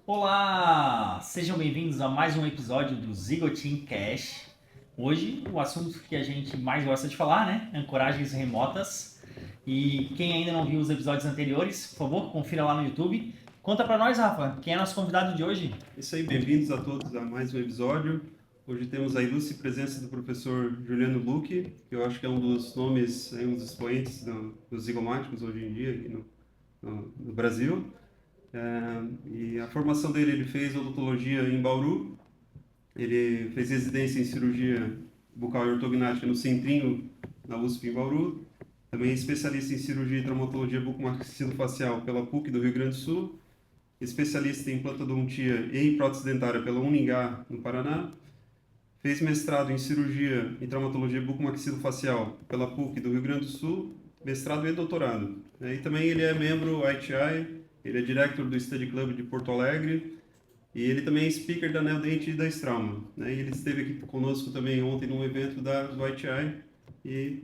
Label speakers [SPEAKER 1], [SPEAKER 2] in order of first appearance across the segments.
[SPEAKER 1] Olá! Sejam bem-vindos a mais um episódio do Zigotin Cash. Hoje, o assunto que a gente mais gosta de falar, né? Ancoragens remotas. E quem ainda não viu os episódios anteriores, por favor, confira lá no YouTube. Conta pra nós, Rafa, quem é nosso convidado de hoje?
[SPEAKER 2] Isso aí, bem-vindos a todos a mais um episódio. Hoje temos a ilustre presença do professor Juliano Luque, que eu acho que é um dos nomes, um dos expoentes dos zigomáticos hoje em dia aqui no Brasil. E a formação dele, ele fez odontologia em Bauru, ele fez residência em cirurgia bucal e ortognática no Centrinho, na USP em Bauru, também é especialista em cirurgia e traumatologia bucomaxilofacial pela PUC do Rio Grande do Sul, especialista em implantodontia e em prótese dentária pela Uningá, no Paraná. Fez mestrado em cirurgia e traumatologia bucomaxilofacial pela PUC do Rio Grande do Sul, mestrado e doutorado. E também ele é membro ITI, ele é diretor do Study Club de Porto Alegre e ele também é speaker da Neodente e da Strauma. E ele esteve aqui conosco também ontem num evento do ITI e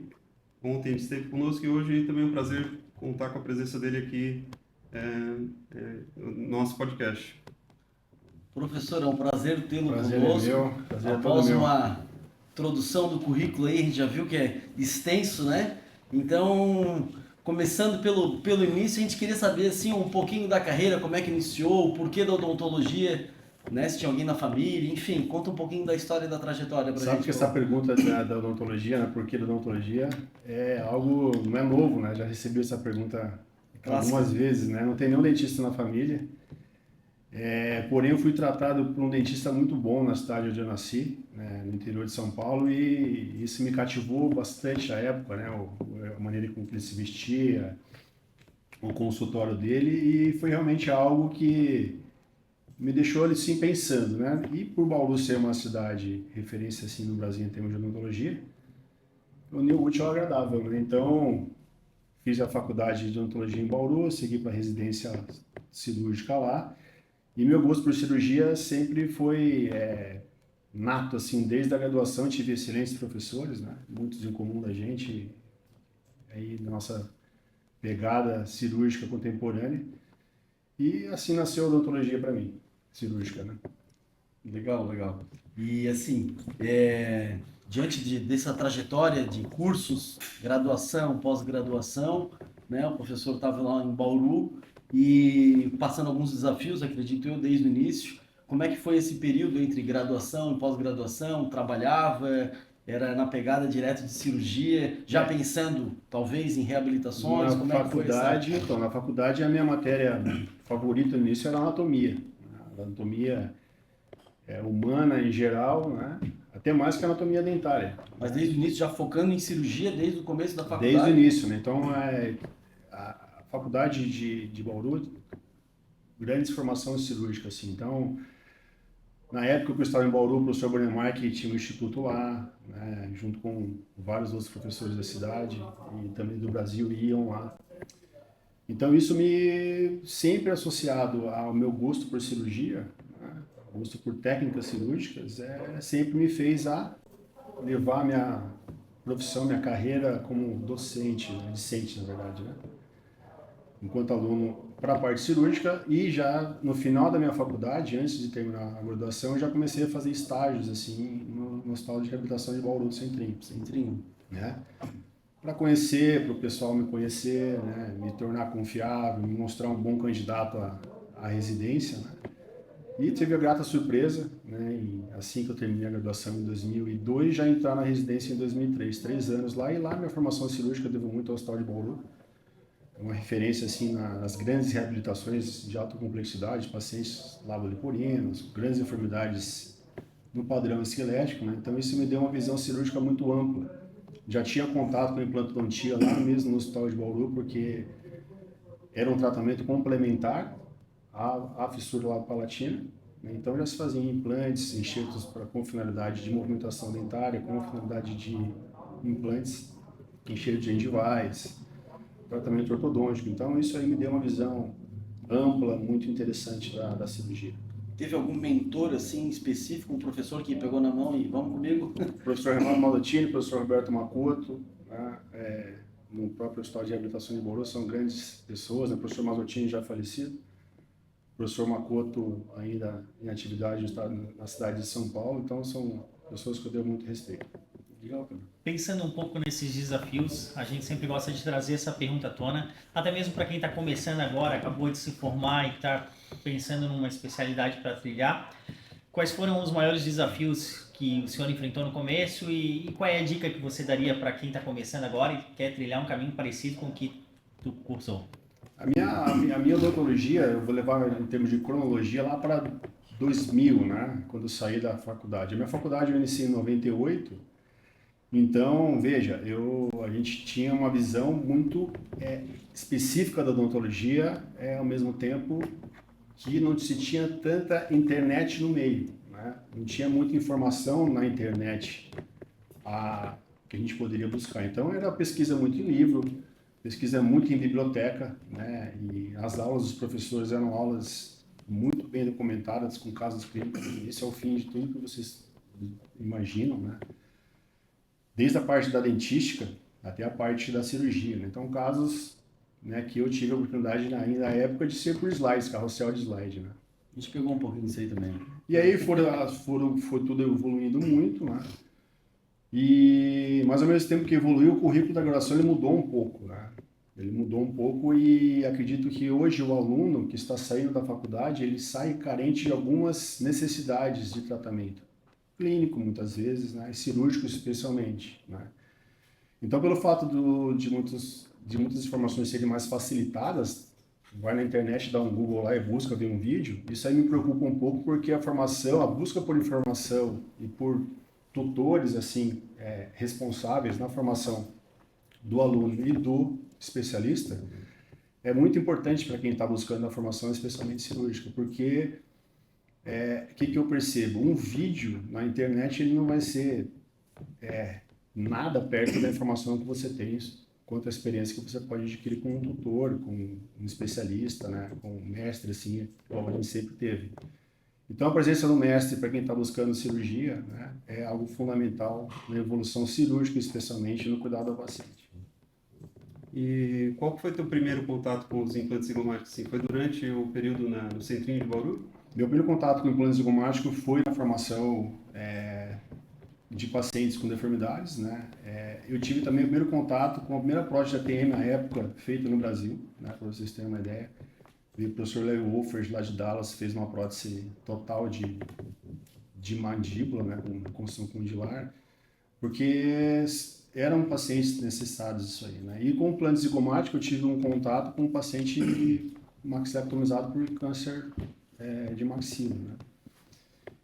[SPEAKER 2] ontem ele esteve conosco e hoje também é um prazer contar com a presença dele aqui no nosso podcast.
[SPEAKER 3] Professor, é um prazer tê-lo
[SPEAKER 4] Prazer é
[SPEAKER 3] conosco.
[SPEAKER 4] meu, prazer é todo
[SPEAKER 3] Após
[SPEAKER 4] meu.
[SPEAKER 3] uma introdução do currículo aí, a gente já viu que é extenso, né? Então, começando pelo início, a gente queria saber assim um pouquinho da carreira, como é que iniciou, o porquê da odontologia, né? Se tinha alguém na família, enfim, conta um pouquinho da história e da trajetória pra
[SPEAKER 4] Sabe
[SPEAKER 3] gente.
[SPEAKER 4] que essa pergunta da odontologia, né, por que da odontologia, é algo, não é novo, né? Já recebi essa pergunta
[SPEAKER 3] Clássica.
[SPEAKER 4] algumas vezes, né? Não tem nenhum dentista na família. Porém, eu fui tratado por um dentista muito bom na cidade onde eu nasci, né, no interior de São Paulo, e isso me cativou bastante à época, né? A maneira com que ele se vestia, o consultório dele, e foi realmente algo que me deixou ali sim pensando, né? E por Bauru ser uma cidade referência assim no Brasil em termos de odontologia, uniu o útil ao agradável, né? Então, fiz a faculdade de odontologia em Bauru, segui para residência cirúrgica lá, e meu gosto por cirurgia sempre foi nato, assim, desde a graduação tive excelentes professores, né? Muitos em comum da gente, aí na nossa pegada cirúrgica contemporânea, e assim nasceu a odontologia para mim, cirúrgica, né?
[SPEAKER 3] Legal, legal. E assim, diante dessa trajetória de cursos, graduação, pós-graduação, né? O professor estava lá em Bauru e passando alguns desafios, acredito eu, desde o início. Como é que foi esse período entre graduação e pós-graduação? Trabalhava, era na pegada direto de cirurgia, já pensando talvez em reabilitações?
[SPEAKER 4] Na
[SPEAKER 3] Como é que foi essa?
[SPEAKER 4] faculdade, então, na faculdade a minha matéria favorita no início era anatomia. A anatomia humana em geral, né? Até mais que a anatomia dentária.
[SPEAKER 3] Mas desde o início já focando em cirurgia desde o começo da
[SPEAKER 4] Desde o
[SPEAKER 3] faculdade?
[SPEAKER 4] início, né? Então, a faculdade de Bauru, grandes formações cirúrgicas, assim. Então, na época que eu estava em Bauru, o professor Bonemark tinha um instituto lá, né? Junto com vários outros professores da cidade e também do Brasil iam lá. Então isso me sempre associado ao meu gosto por cirurgia, né, gosto por técnicas cirúrgicas, sempre me fez a levar minha profissão, minha carreira como docente, né, discente na verdade, né, enquanto aluno para a parte cirúrgica e já no final da minha faculdade, antes de terminar a graduação, eu já comecei a fazer estágios assim no Hospital de Reabilitação de Bauru do Centrinho,
[SPEAKER 3] Centrinho.
[SPEAKER 4] né? Para conhecer, para o pessoal me conhecer, né, me tornar confiável, me mostrar um bom candidato à residência, né? E tive a grata surpresa, né, assim que eu terminei a graduação em 2002, já entrar na residência em 2003, 3 anos lá, e lá minha formação cirúrgica eu devo muito ao Hospital de Bauru, é uma referência assim nas grandes reabilitações de alta complexidade, pacientes lavolipolinos, grandes enfermidades no padrão esquelético, né? Então isso me deu uma visão cirúrgica muito ampla. Já tinha contato com implantodontia lá mesmo no Hospital de Bauru, porque era um tratamento complementar à fissura labopalatina, né? Então já se faziam implantes, enxertos com finalidade de movimentação dentária, com finalidade de implantes, enxerto de gengivais, tratamento ortodôntico. Então isso aí me deu uma visão ampla, muito interessante da cirurgia.
[SPEAKER 3] Teve algum mentor assim específico, um professor que pegou na mão e vamos comigo?
[SPEAKER 4] Professor Renato Malotini, professor Roberto Macoto, né, no próprio Hospital de Reabilitação de Bauru, são grandes pessoas, né? O professor Mazottini já falecido, professor Makoto ainda em atividade na cidade de São Paulo, então são pessoas que eu tenho muito respeito. Legal, cara.
[SPEAKER 1] Pensando um pouco nesses desafios, a gente sempre gosta de trazer essa pergunta à tona, até mesmo para quem está começando agora, acabou de se formar e está pensando numa especialidade para trilhar. Quais foram os maiores desafios que o senhor enfrentou no começo e qual é a dica que você daria para quem está começando agora e quer trilhar um caminho parecido com o que tu cursou?
[SPEAKER 4] A minha odontologia, eu vou levar em termos de cronologia lá para 2000, né? Quando eu saí da faculdade. A minha faculdade eu iniciei em 98, então, veja, a gente tinha uma visão muito específica da odontologia, ao mesmo tempo que não se tinha tanta internet no meio, né? Não tinha muita informação na internet que a gente poderia buscar. Então, era pesquisa muito em livro, pesquisa muito em biblioteca, né? E as aulas dos professores eram aulas muito bem documentadas, com casos clínicos. Esse é o fim de tudo que vocês imaginam, né? Desde a parte da dentística até a parte da cirurgia, né? Então, casos, né, que eu tive a oportunidade ainda na época de ser por slides, carrossel de slide, né?
[SPEAKER 3] A gente pegou um pouquinho disso aí também.
[SPEAKER 4] E aí foi tudo evoluindo muito, né? Mas ao mesmo tempo que evoluiu, o currículo da graduação ele mudou um pouco, né? Ele mudou um pouco e acredito que hoje o aluno que está saindo da faculdade, ele sai carente de algumas necessidades de tratamento clínico, muitas vezes, né? E cirúrgico especialmente, né? Então, pelo fato de muitas informações serem mais facilitadas, vai na internet, dá um Google lá e busca, vê um vídeo, isso aí me preocupa um pouco porque a busca por informação e por tutores assim responsáveis na formação do aluno e do especialista é muito importante para quem está buscando a formação, especialmente cirúrgica, porque que eu percebo? Um vídeo na internet ele não vai ser nada perto da informação que você tem quanto à experiência que você pode adquirir com um tutor, com um especialista, né, com um mestre, assim, como a gente sempre teve. Então, a presença do mestre, para quem está buscando cirurgia, né, é algo fundamental na evolução cirúrgica, especialmente no cuidado ao paciente.
[SPEAKER 2] E qual foi teu primeiro contato com os implantes zigomáticos? Assim, foi durante o período no Centrinho de Bauru?
[SPEAKER 4] Meu primeiro contato com implantes zigomáticos foi na formação de pacientes com deformidades, né? Eu tive também o primeiro contato com a primeira prótese ATM na época feita no Brasil, né? Para vocês terem uma ideia. O professor Larry Wolfers, lá de Dallas, fez uma prótese total de mandíbula, né? Com construção condilar, porque eram pacientes necessitados disso aí, né? E com o implante zigomático eu tive um contato com um paciente maxilectomizado por câncer de maxila, né?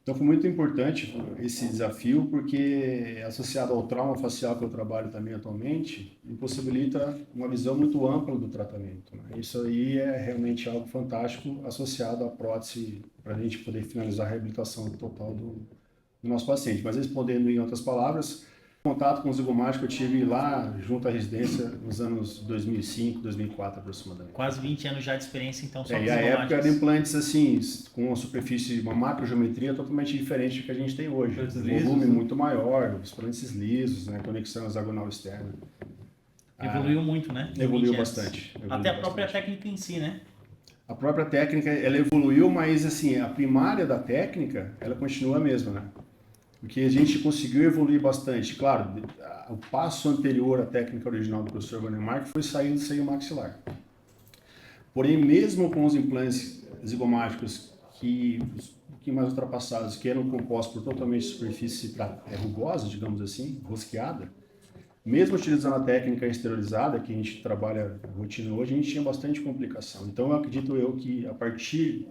[SPEAKER 4] Então foi muito importante esse desafio porque associado ao trauma facial que eu trabalho também atualmente, impossibilita uma visão muito ampla do tratamento, né? Isso aí é realmente algo fantástico associado à prótese para a gente poder finalizar a reabilitação total do nosso paciente. Mas respondendo em outras palavras, o contato com o zigomático eu tive lá junto à residência nos anos 2005, 2004 aproximadamente.
[SPEAKER 1] Quase 20 anos já de experiência, então, só com
[SPEAKER 4] E a época
[SPEAKER 1] zigomáticos.
[SPEAKER 4] eram implantes assim, com uma superfície, uma macrogeometria totalmente diferente do que a gente tem hoje.
[SPEAKER 2] Implantes
[SPEAKER 4] Um
[SPEAKER 2] lisos,
[SPEAKER 4] volume
[SPEAKER 2] né?
[SPEAKER 4] muito maior, os implantes lisos, né, conexão hexagonal externa.
[SPEAKER 1] Evoluiu muito, né? em
[SPEAKER 4] Evoluiu
[SPEAKER 1] 20 anos.
[SPEAKER 4] bastante.
[SPEAKER 1] Até a própria técnica em si, né?
[SPEAKER 4] A própria técnica, ela evoluiu, mas assim, a primária da técnica, ela continua a mesma, né? Porque a gente conseguiu evoluir bastante. Claro, o passo anterior à técnica original do professor Vandermark foi sair do seio maxilar. Porém, mesmo com os implantes zigomáticos um pouquinho mais ultrapassados, que eram compostos por totalmente superfície rugosa, digamos assim, rosqueada, mesmo utilizando a técnica esterilizada, que a gente trabalha na rotina hoje, a gente tinha bastante complicação. Então, eu acredito que a partir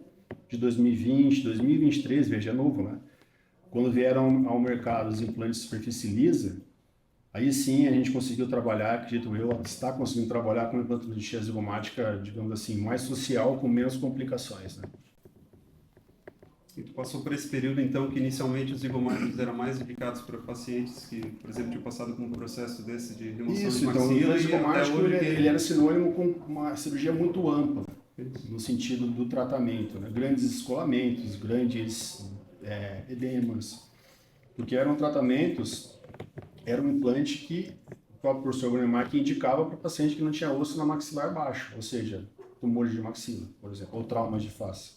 [SPEAKER 4] de 2020, 2023, veja, é novo, né? Quando vieram ao mercado os implantes de superfície lisa, aí sim a gente conseguiu trabalhar, acredito eu, está conseguindo trabalhar com implantologia zigomática, digamos assim, mais social, com menos complicações, né?
[SPEAKER 2] E tu passou por esse período, então, que inicialmente os zigomáticos eram mais indicados para pacientes que, por exemplo, tinham passado com um processo desse de remoção
[SPEAKER 4] Isso,
[SPEAKER 2] de
[SPEAKER 4] então, o
[SPEAKER 2] maxila
[SPEAKER 4] implante
[SPEAKER 2] e até
[SPEAKER 4] zigomático
[SPEAKER 2] hoje
[SPEAKER 4] ele era sinônimo com uma cirurgia muito ampla, no sentido do tratamento, né? Grandes escoamentos, grandes edemas, porque eram tratamentos, era um implante que o próprio professor Vandermark indicava para paciente que não tinha osso na maxilar baixo, ou seja, tumores de maxila, por exemplo, ou traumas de face.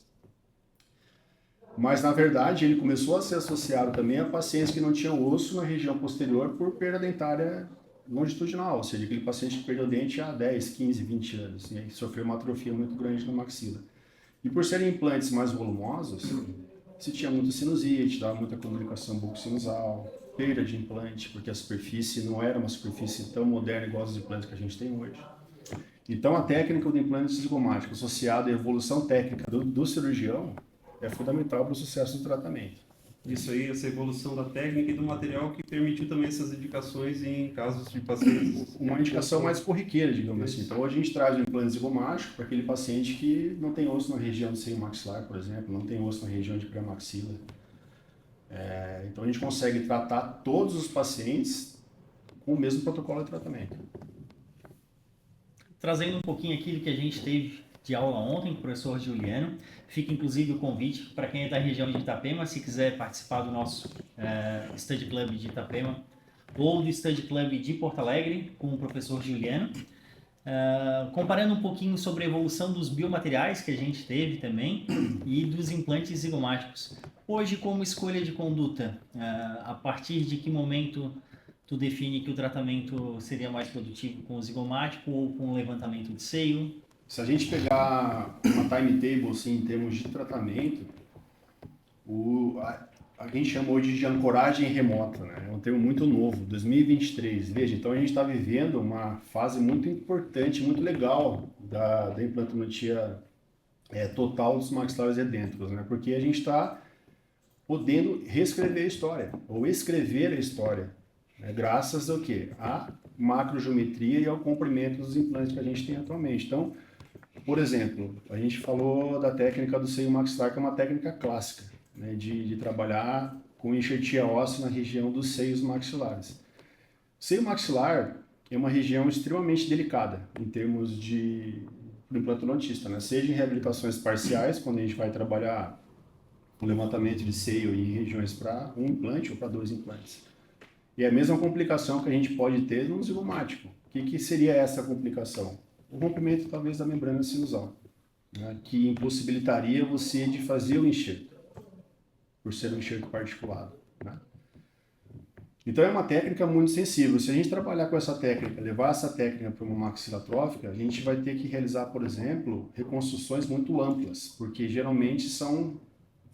[SPEAKER 4] Mas, na verdade, ele começou a ser associado também a pacientes que não tinham osso na região posterior por perda dentária longitudinal, ou seja, aquele paciente que perdeu o dente há 10, 15, 20 anos, e aí sofreu uma atrofia muito grande na maxila. E por serem implantes mais volumosos, se tinha muita sinusite, dava muita comunicação bucosinusal, perda de implante, porque a superfície não era uma superfície tão moderna igual os implantes que a gente tem hoje. Então, a técnica do implante zigomático associada à evolução técnica do cirurgião é fundamental para o sucesso do tratamento.
[SPEAKER 2] Isso aí, essa evolução da técnica e do material que permitiu também essas indicações em casos de pacientes.
[SPEAKER 4] Uma indicação mais corriqueira, digamos assim. Então, hoje a gente traz o implante zigomático para aquele paciente que não tem osso na região do seio maxilar, por exemplo, não tem osso na região de pré-maxila. Então, a gente consegue tratar todos os pacientes com o mesmo protocolo de tratamento.
[SPEAKER 1] Trazendo um pouquinho aqui do que a gente teve de aula ontem com o professor Juliano, fica inclusive o convite para quem é da região de Itapema, se quiser participar do nosso Study Club de Itapema ou do Study Club de Porto Alegre com o professor Juliano, comparando um pouquinho sobre a evolução dos biomateriais que a gente teve também e dos implantes zigomáticos. Hoje, como escolha de conduta, a partir de que momento tu define que o tratamento seria mais produtivo com o zigomático ou com o levantamento de seio?
[SPEAKER 4] Se a gente pegar uma timetable assim, em termos de tratamento, a gente chama hoje de ancoragem remota, né? É um termo muito novo, 2023. Veja, então a gente está vivendo uma fase muito importante, muito legal da implantometria total dos maxilares edênticos, né? Porque a gente está podendo reescrever a história, ou escrever a história, né? Graças ao quê? À macrogeometria e ao comprimento dos implantes que a gente tem atualmente. Então, por exemplo, a gente falou da técnica do seio maxilar, que é uma técnica clássica, né, de trabalhar com enxertia óssea na região dos seios maxilares. O seio maxilar é uma região extremamente delicada em termos de implantodontista, né? Seja em reabilitações parciais, quando a gente vai trabalhar o levantamento de seio em regiões para um implante ou para 2 implantes. E é a mesma complicação que a gente pode ter no zigomático. O que seria essa complicação? O rompimento, talvez, da membrana sinusal, né, que impossibilitaria você de fazer o enxerto, por ser um enxerto particulado, né? Então, é uma técnica muito sensível. Se a gente trabalhar com essa técnica, levar essa técnica para uma maxila atrófica, a gente vai ter que realizar, por exemplo, reconstruções muito amplas, porque geralmente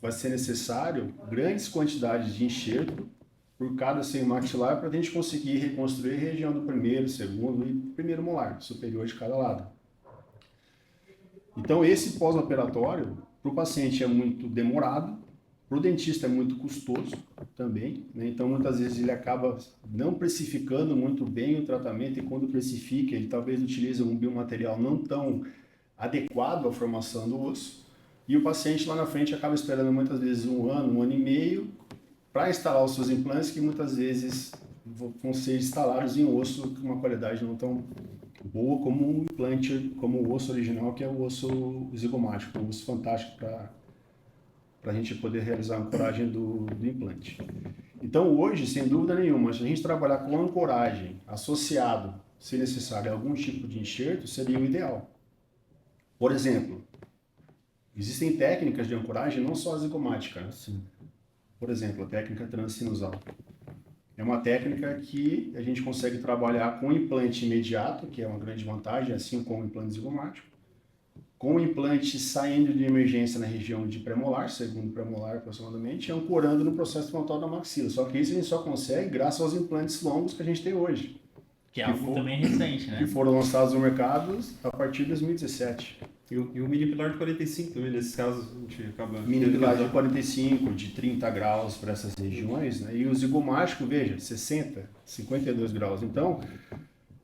[SPEAKER 4] vai ser necessário grandes quantidades de enxerto por cada seio maxilar para a gente conseguir reconstruir a região do primeiro, segundo e primeiro molar, superior de cada lado. Então, esse pós-operatório, para o paciente é muito demorado, para o dentista é muito custoso também, né? Então, muitas vezes ele acaba não precificando muito bem o tratamento e quando precifica, ele talvez utilize um biomaterial não tão adequado à formação do osso e o paciente lá na frente acaba esperando muitas vezes 1 ano, 1 ano e meio, para instalar os seus implantes que muitas vezes vão ser instalados em osso com uma qualidade não tão boa como um implante, como o osso original, que é o osso zigomático, um osso fantástico para a gente poder realizar a ancoragem do implante. Então hoje, sem dúvida nenhuma, se a gente trabalhar com ancoragem associado, se necessário, a algum tipo de enxerto, seria o ideal. Por exemplo, existem técnicas de ancoragem, não só a zigomática, né?
[SPEAKER 3] Sim.
[SPEAKER 4] Por exemplo, a técnica transsinusal. É uma técnica que a gente consegue trabalhar com implante imediato, que é uma grande vantagem, assim como o implante zigomático, com o implante saindo de emergência na região de premolar, segundo premolar aproximadamente, e ancorando no processo frontal da maxila. Só que isso a gente só consegue graças aos implantes longos que a gente tem hoje.
[SPEAKER 1] Que é algo também recente, né?
[SPEAKER 4] Que foram lançados no mercado a partir de 2017.
[SPEAKER 2] E o mini pilar de 45 também, nesses casos, a gente acaba...
[SPEAKER 4] Mini pilar de 45, de 30 graus para essas regiões, né? E o zigomático, veja, 60, 52 graus. Então,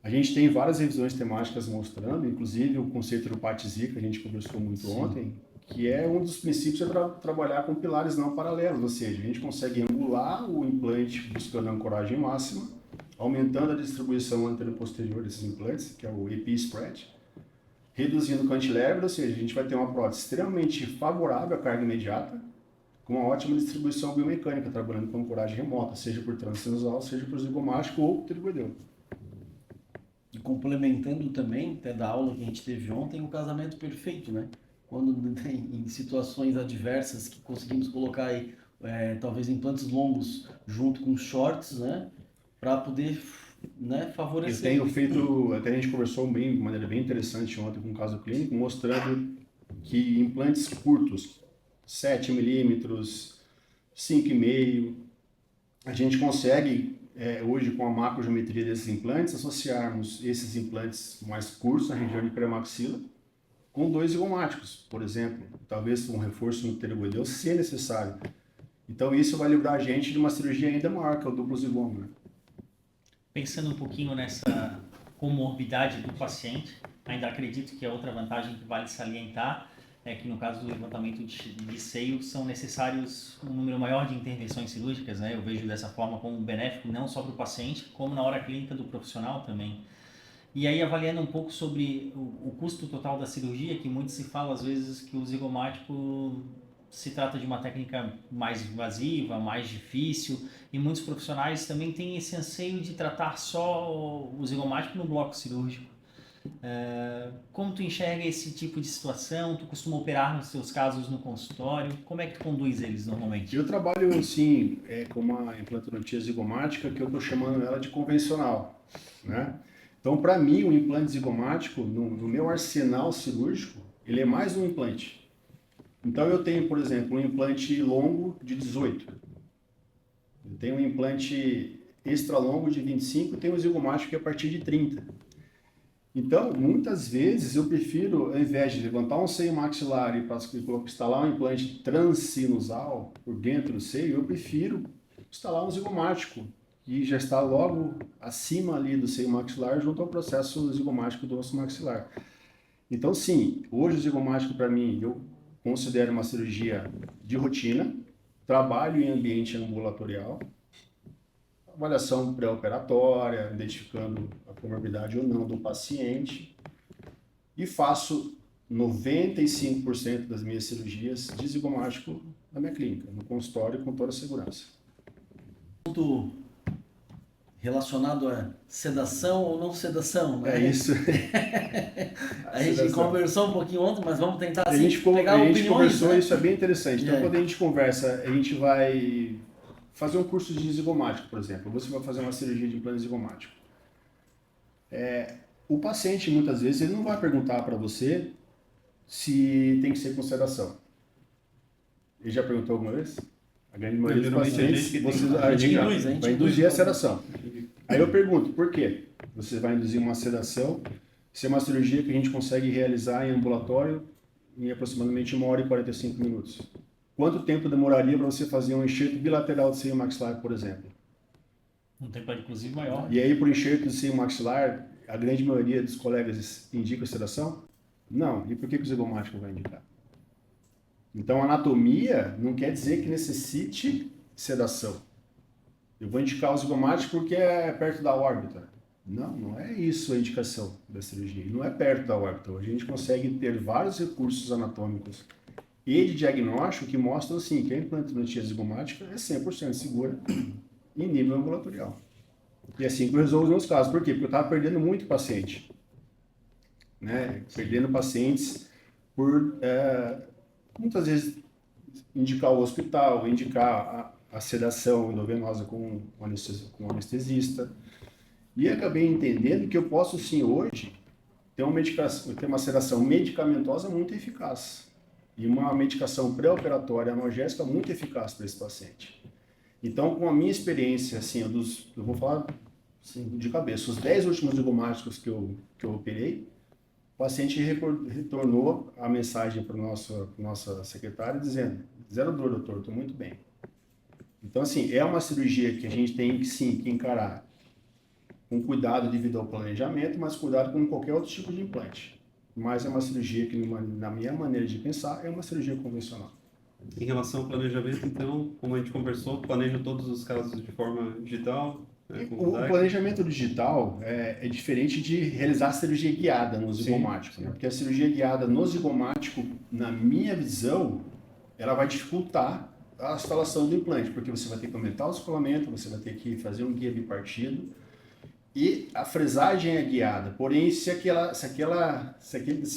[SPEAKER 4] a gente tem várias revisões temáticas mostrando, inclusive o conceito do PATZ, que a gente conversou muito ontem, que é um dos princípios trabalhar com pilares não paralelos, ou seja, a gente consegue angular o implante buscando a ancoragem máxima, aumentando a distribuição anterior-posterior desses implantes, que é o EP spread, reduzindo o cantilever, ou seja, a gente vai ter uma prótese extremamente favorável à carga imediata, com uma ótima distribuição biomecânica, trabalhando com ancoragem remota, seja por transsinusal, seja por zigomático ou trigoideu.
[SPEAKER 3] E complementando também, até da aula que a gente teve ontem, o casamento perfeito, né? quando em situações adversas que conseguimos colocar aí, talvez implantes longos junto com shorts, né? Para poder, né,
[SPEAKER 4] Eu
[SPEAKER 3] favorecer.
[SPEAKER 4] tenho feito, até a gente conversou de maneira bem interessante ontem com um caso clínico, mostrando que implantes curtos, 7 milímetros, 5,5, a gente consegue, hoje com a macrogeometria desses implantes, associarmos esses implantes mais curtos na região de pré-maxila com 2 zigomáticos, por exemplo, talvez um reforço no pterygoideu se necessário. Então isso vai livrar a gente de uma cirurgia ainda maior, que é o duplo zigoma.
[SPEAKER 1] Pensando um pouquinho nessa comorbidade do paciente, ainda acredito que a outra vantagem que vale salientar é que no caso do levantamento de seio são necessários um número maior de intervenções cirúrgicas, né? Eu vejo dessa forma como benéfico não só para o paciente, como na hora clínica do profissional também. E aí avaliando um pouco sobre o custo total da cirurgia, que muito se fala às vezes que o zigomático se trata de uma técnica mais invasiva, mais difícil, e muitos profissionais também têm esse anseio de tratar só o zigomático no bloco cirúrgico. Como tu enxerga esse tipo de situação? Tu costuma operar nos teus casos no consultório? Como é que tu conduz eles normalmente?
[SPEAKER 4] Eu trabalho, assim, com uma implantodontia zigomática que eu estou chamando ela de convencional, né? Então, para mim, o implante zigomático, no meu arsenal cirúrgico, ele é mais um implante. Então, eu tenho, por exemplo, um implante longo de 18. Eu tenho um implante extra longo de 25 e tenho um zigomático que é a partir de 30. Então, muitas vezes eu prefiro, ao invés de levantar um seio maxilar e instalar um implante transsinusal por dentro do seio, eu prefiro instalar um zigomático, que já está logo acima ali do seio maxilar, junto ao processo zigomático do osso maxilar. Então, sim, hoje o zigomático, para mim, eu considero uma cirurgia de rotina, trabalho em ambiente ambulatorial, avaliação pré-operatória, identificando a comorbidade ou não do paciente, e faço 95% das minhas cirurgias de zigomático na minha clínica, no consultório, com toda a segurança.
[SPEAKER 3] Ponto relacionado a sedação ou não sedação, né?
[SPEAKER 4] É isso.
[SPEAKER 3] A gente conversou um pouquinho ontem, mas vamos tentar assim,
[SPEAKER 4] a gente conversou,
[SPEAKER 3] né?
[SPEAKER 4] Isso é bem interessante. Então, quando a gente conversa, a gente vai fazer um curso de zigomático, por exemplo. Você vai fazer uma cirurgia de implante zigomático. O paciente, muitas vezes, ele não vai perguntar para você se tem que ser com sedação. Ele já perguntou alguma vez? A grande maioria dos pacientes, a gente vai induzir a sedação. Aí eu pergunto, por quê? Você vai induzir uma sedação, se é uma cirurgia que a gente consegue realizar em ambulatório em aproximadamente 1 hora e 45 minutos. Quanto tempo demoraria para você fazer um enxerto bilateral de seio maxilar, por exemplo?
[SPEAKER 1] Um tempo, inclusive, maior.
[SPEAKER 4] E aí, por enxerto de seio maxilar, a grande maioria dos colegas indica sedação? Não. E por que o zigomático vai indicar? Então, anatomia não quer dizer que necessite sedação. Eu vou indicar o zigomático porque é perto da órbita. Não, não é isso a indicação da cirurgia. Não é perto da órbita. Hoje a gente consegue ter vários recursos anatômicos e de diagnóstico que mostram assim, que a implantodontia zigomática é 100% segura em nível ambulatorial. E assim que eu resolvo os meus casos. Por quê? Porque eu estava perdendo muito paciente. Né? Perdendo pacientes por, muitas vezes, indicar o hospital, indicar a sedação endovenosa com o anestesista. E acabei entendendo que eu posso, sim, hoje, ter uma sedação medicamentosa muito eficaz. E uma medicação pré-operatória analgésica muito eficaz para esse paciente. Então, com a minha experiência, assim, eu vou falar assim, de cabeça, os 10 últimos zigomáticos que eu operei, o paciente retornou a mensagem para nossa secretária dizendo: zero dor, doutor, estou muito bem. Então, assim, é uma cirurgia que a gente tem que, sim, que encarar com cuidado devido ao planejamento, mas cuidado com qualquer outro tipo de implante. Mas é uma cirurgia que, na minha maneira de pensar, é uma cirurgia convencional.
[SPEAKER 2] Em relação ao planejamento, então, como a gente conversou, planeja todos os casos de forma digital?
[SPEAKER 4] O planejamento digital é diferente de realizar a cirurgia guiada no zigomático, né? Porque a cirurgia guiada no zigomático, na minha visão, ela vai dificultar a instalação do implante, porque você vai ter que aumentar o descolamento, você vai ter que fazer um guia bipartido, E a fresagem é guiada, porém se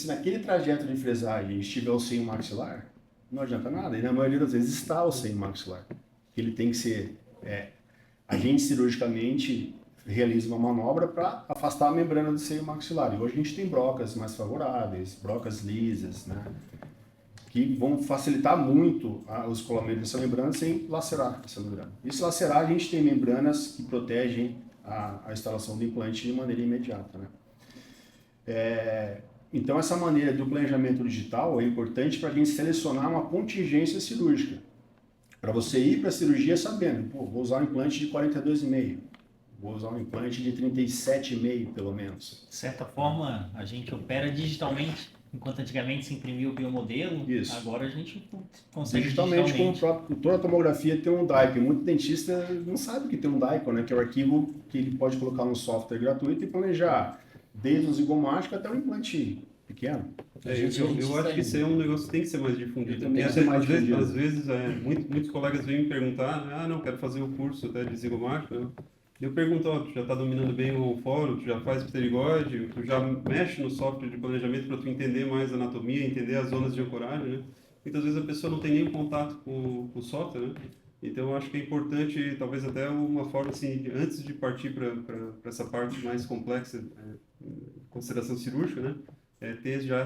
[SPEAKER 4] naquele trajeto de fresagem estiver o seio maxilar, não adianta nada, e na maioria das vezes está o seio maxilar. Ele tem que ser, a gente cirurgicamente realiza uma manobra para afastar a membrana do seio maxilar. E hoje a gente tem brocas mais favoráveis, brocas lisas, né? Que vão facilitar muito o escoamento dessa membrana sem lacerar essa membrana. E se lacerar, a gente tem membranas que protegem a instalação do implante de maneira imediata, né? Então, essa maneira do planejamento digital é importante para a gente selecionar uma contingência cirúrgica. Para você ir para a cirurgia sabendo, pô, vou usar um implante de 42,5, vou usar um implante de 37,5 pelo menos.
[SPEAKER 1] De certa forma, a gente opera digitalmente, enquanto antigamente se imprimia o biomodelo,
[SPEAKER 4] Isso.
[SPEAKER 1] agora a gente consegue
[SPEAKER 4] Digitalmente, com toda a tomografia tem um DICOM. Muito dentista não sabe que tem um DICOM, né? Que é o arquivo que ele pode colocar no software gratuito e planejar desde o zigomático até o implante pequeno.
[SPEAKER 2] Eu acho que isso é um negócio que tem que ser mais difundido.
[SPEAKER 4] Tem que ser
[SPEAKER 2] Até,
[SPEAKER 4] mais difundido.
[SPEAKER 2] às vezes muitos colegas vêm me perguntar, não, quero fazer o curso até de zigomático, né? Eu pergunto, tu já está dominando bem o fórum, tu já faz pterigóide, tu já mexe no software de planejamento para tu entender mais a anatomia, entender as zonas de ancoragem, né? Muitas vezes a pessoa não tem nenhum contato com o software, né? Então eu acho que é importante, talvez até uma forma assim, antes de partir para essa parte mais complexa, consideração cirúrgica, né? Ter já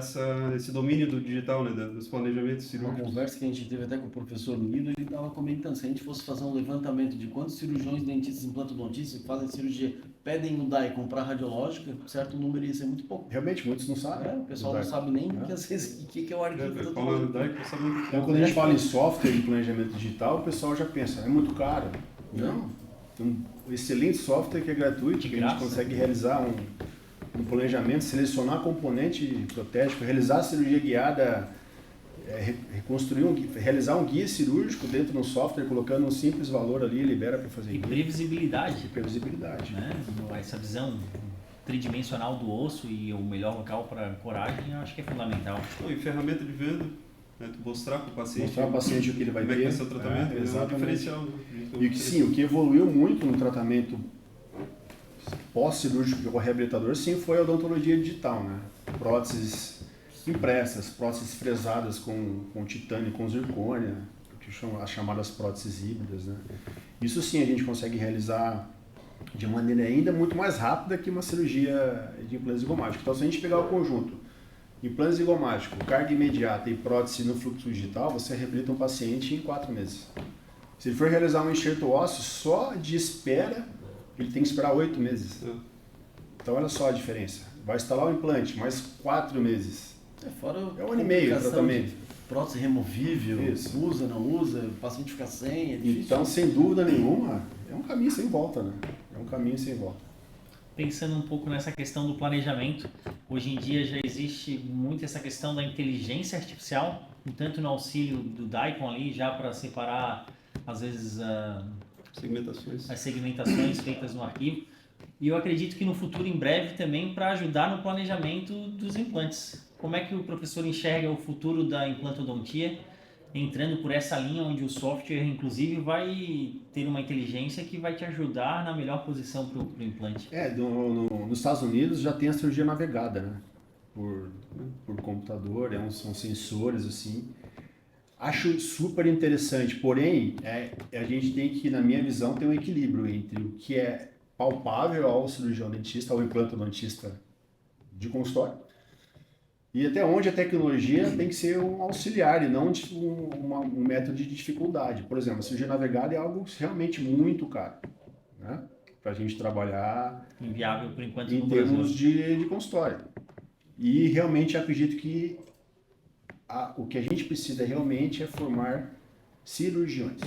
[SPEAKER 2] esse domínio do digital, né? Dos planejamentos
[SPEAKER 3] Uma
[SPEAKER 2] cirúrgicos.
[SPEAKER 3] conversa que a gente teve até com o professor Lido, ele estava comentando, se a gente fosse fazer um levantamento de quantos cirurgiões, dentistas, implantodontistas que fazem cirurgia, pedem o DICOM para radiológica, certo número ia ser muito pouco.
[SPEAKER 4] Realmente, muitos não sabem.
[SPEAKER 3] O pessoal não sabe nem que, às vezes, o que é o arquivo do
[SPEAKER 2] Falando da DICOM, sabe muito
[SPEAKER 4] Então, quando a gente fala em software de planejamento digital, o pessoal já pensa, é muito caro. Não. Um excelente software que é gratuito, que a gente consegue realizar um planejamento, selecionar componente protético, realizar a cirurgia guiada, realizar um guia cirúrgico dentro do software, colocando um simples valor ali, libera para fazer
[SPEAKER 1] E previsibilidade.
[SPEAKER 4] previsibilidade.
[SPEAKER 1] Né? Essa visão tridimensional do osso e o melhor local para ancoragem, eu acho que é fundamental.
[SPEAKER 2] E ferramenta de venda, né? Tu mostrar para o paciente.
[SPEAKER 4] Mostrar ao paciente o que ele vai
[SPEAKER 2] como
[SPEAKER 4] ter.
[SPEAKER 2] é que vai ser o tratamento, é um diferencial. Né?
[SPEAKER 4] E sim, o que evoluiu muito no tratamento pós-cirúrgico com o reabilitador, sim, foi a odontologia digital, né? Próteses impressas, próteses fresadas com titânio e com zircônia, que são as chamadas próteses híbridas, né? Isso sim a gente consegue realizar de maneira ainda muito mais rápida que uma cirurgia de implante zigomático. Então, se a gente pegar o conjunto implante zigomático, carga imediata e prótese no fluxo digital, você reabilita um paciente em 4 meses. Se ele for realizar um enxerto ósseo, só de espera, ele tem que esperar 8 meses. Então, olha só a diferença. Vai instalar o implante, mais 4 meses.
[SPEAKER 3] Fora
[SPEAKER 4] É 1 ano e meio de tratamento.
[SPEAKER 3] Prótese removível,
[SPEAKER 4] Isso.
[SPEAKER 3] usa, não usa, o paciente fica sem, é difícil.
[SPEAKER 4] Então, sem dúvida nenhuma, é um caminho sem volta, né? É um caminho sem volta.
[SPEAKER 1] Pensando um pouco nessa questão do planejamento, hoje em dia já existe muito essa questão da inteligência artificial, tanto no auxílio do DICOM ali, já para separar, às vezes, as segmentações feitas no arquivo. E eu acredito que no futuro, em breve, também para ajudar no planejamento dos implantes. Como é que o professor enxerga o futuro da implantodontia, entrando por essa linha onde o software, inclusive, vai ter uma inteligência que vai te ajudar na melhor posição para o implante?
[SPEAKER 4] Nos Estados Unidos já tem a cirurgia navegada, né? Por computador, são sensores assim. Acho super interessante, porém, a gente tem que, na minha visão, ter um equilíbrio entre o que é palpável ao cirurgião dentista, ao implantodontista de consultório, e até onde a tecnologia tem que ser um auxiliar e não um método de dificuldade. Por exemplo, a cirurgia navegada é algo realmente muito caro, né? Para a gente trabalhar
[SPEAKER 1] inviável por enquanto
[SPEAKER 4] em termos de consultório. E realmente acredito que o que a gente precisa realmente é formar cirurgiões,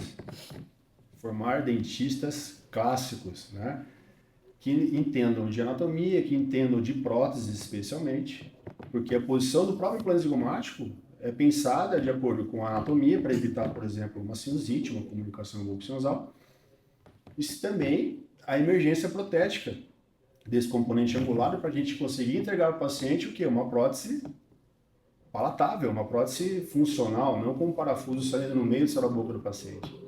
[SPEAKER 4] formar dentistas clássicos, né? Que entendam de anatomia, que entendam de próteses especialmente, porque a posição do próprio implante zigomático é pensada de acordo com a anatomia para evitar, por exemplo, uma sinusite, uma comunicação bucosinusal. Isso também a emergência protética desse componente angulado para a gente conseguir entregar ao paciente o quê? Uma prótese palatável, uma prótese funcional, não com um parafuso saindo no meio da boca do paciente.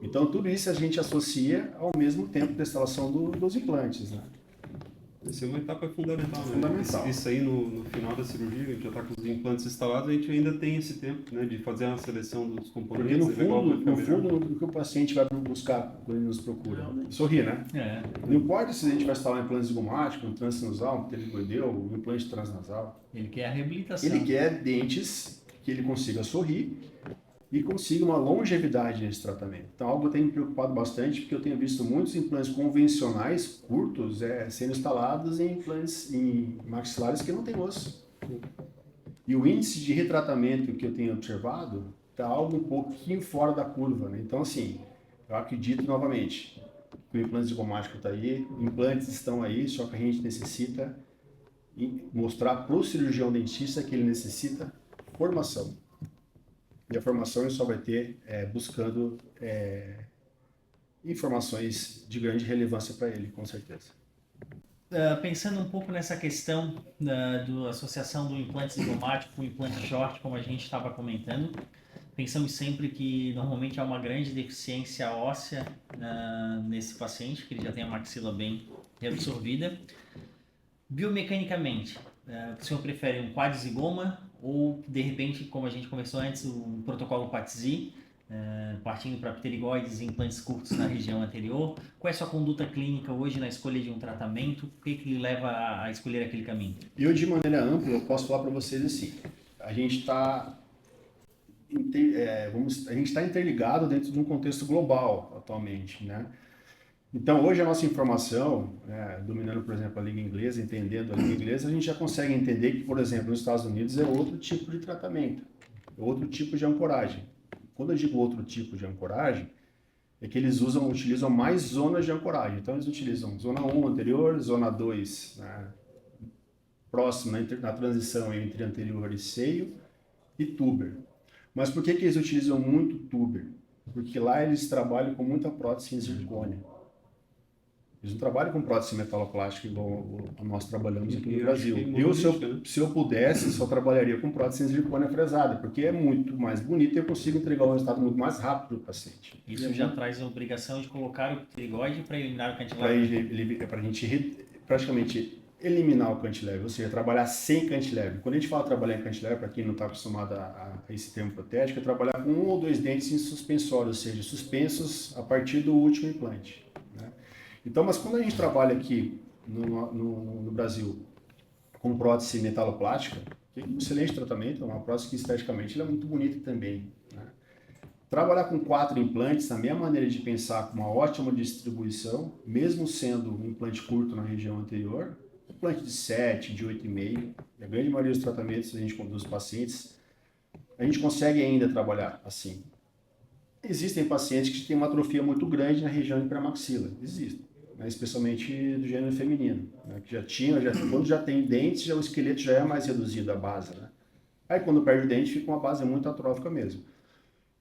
[SPEAKER 4] Então, tudo isso a gente associa ao mesmo tempo da instalação dos implantes, né?
[SPEAKER 2] Essa é uma etapa fundamental, né?
[SPEAKER 4] Fundamental.
[SPEAKER 2] Isso aí no final da cirurgia, a gente já está com os implantes instalados, a gente ainda tem esse tempo, né, de fazer uma seleção dos componentes.
[SPEAKER 4] Porque
[SPEAKER 2] ver qual vai ficar
[SPEAKER 4] no
[SPEAKER 2] melhor.
[SPEAKER 4] fundo, o que o paciente vai buscar quando ele nos procura? Sorrir, né?
[SPEAKER 1] É.
[SPEAKER 4] Não importa se a gente vai instalar um implante zigomático, um transnasal, um pterygoideu, um implante transnasal.
[SPEAKER 1] Ele quer a reabilitação.
[SPEAKER 4] Ele quer dentes que ele consiga sorrir e consiga uma longevidade nesse tratamento. Então, algo tem me preocupado bastante, porque eu tenho visto muitos implantes convencionais, curtos, sendo instalados em implantes em maxilares que não tem osso. E o índice de retratamento que eu tenho observado está algo um pouquinho fora da curva, né? Então, assim, eu acredito novamente que o implante zigomático está aí, implantes estão aí, só que a gente necessita mostrar para o cirurgião dentista que ele necessita formação. E a formação ele só vai ter buscando informações de grande relevância para ele, com certeza.
[SPEAKER 1] Pensando um pouco nessa questão da associação do implante zigomático com o implante short, como a gente estava comentando, pensamos sempre que normalmente há uma grande deficiência óssea nesse paciente, que ele já tem a maxila bem reabsorvida. Biomecanicamente, o senhor prefere um quadzigoma ou, de repente, como a gente conversou antes, o protocolo PATZ, partindo para pterigoides e implantes curtos na região anterior? Qual é a sua conduta clínica hoje na escolha de um tratamento? O que lhe leva a escolher aquele caminho?
[SPEAKER 4] Eu, de maneira ampla, eu posso falar para vocês assim, a gente está interligado dentro de um contexto global atualmente, né? Então, hoje a nossa informação, dominando, por exemplo, a língua inglesa, entendendo a língua inglesa, a gente já consegue entender que, por exemplo, nos Estados Unidos é outro tipo de tratamento, outro tipo de ancoragem. Quando eu digo outro tipo de ancoragem, é que eles utilizam mais zonas de ancoragem. Então, eles utilizam zona 1 anterior, zona 2 próxima, na transição entre anterior e seio, e tuber. Mas por que eles utilizam muito tuber? Porque lá eles trabalham com muita prótese em zircônia. Eles não trabalham com prótese metaloplástica igual nós trabalhamos aqui no Brasil. Se eu pudesse, só trabalharia com prótese em zircônia fresada, porque é muito mais bonito e eu consigo entregar um resultado muito mais rápido para o paciente.
[SPEAKER 1] Isso já traz a obrigação de colocar o pterigoide para eliminar o cantilever.
[SPEAKER 4] Para a gente praticamente eliminar o cantilever, ou seja, trabalhar sem cantilever. Quando a gente fala trabalhar em cantilever, para quem não está acostumado a esse termo protético, é trabalhar com 1 ou 2 dentes em suspensório, ou seja, suspensos a partir do último implante. Né? Então, mas quando a gente trabalha aqui no Brasil com prótese metaloplástica, que é um excelente tratamento, é uma prótese que esteticamente ela é muito bonita também. Né? Trabalhar com 4 implantes, na minha maneira de pensar, com uma ótima distribuição, mesmo sendo um implante curto na região anterior, implante de 7, de 8,5, a grande maioria dos tratamentos dos pacientes, a gente consegue ainda trabalhar assim. Existem pacientes que têm uma atrofia muito grande na região de pré-maxila, existem, né, especialmente do gênero feminino, né, que quando já tem dentes, o esqueleto já é mais reduzido, a base. Né? Aí quando perde o dente, fica uma base muito atrófica mesmo.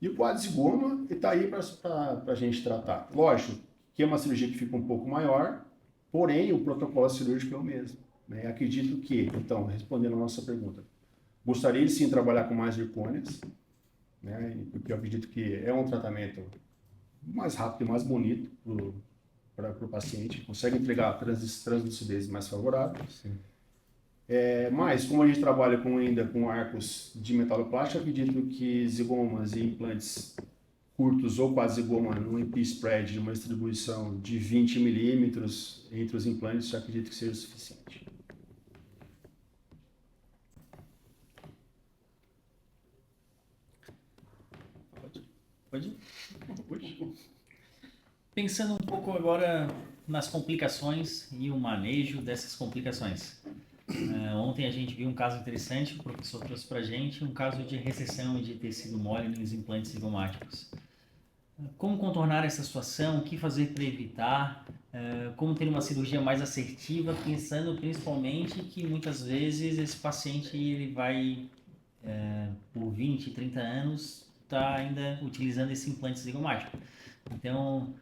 [SPEAKER 4] E o quadzigoma está aí para a gente tratar. Lógico que é uma cirurgia que fica um pouco maior, porém o protocolo cirúrgico é o mesmo. Né? Acredito que, então, respondendo a nossa pergunta, gostaria de sim trabalhar com mais zircônias, né? Porque eu acredito que é um tratamento mais rápido e mais bonito para o paciente, consegue entregar translucidez mais favorável. Mas, como a gente trabalha ainda com arcos de metaloplástica, acredito que zigomas e implantes curtos ou quadzigoma no IP spread de uma distribuição de 20 milímetros entre os implantes, eu acredito que seja o suficiente.
[SPEAKER 1] Pode? Pensando um pouco agora nas complicações e o manejo dessas complicações. Ontem a gente viu um caso interessante, o professor trouxe para a gente, um caso de recessão de tecido mole nos implantes zigomáticos. Como contornar essa situação? O que fazer para evitar? Como ter uma cirurgia mais assertiva, pensando principalmente que muitas vezes esse paciente ele vai, por 20, 30 anos, está ainda utilizando esse implante zigomático. Então,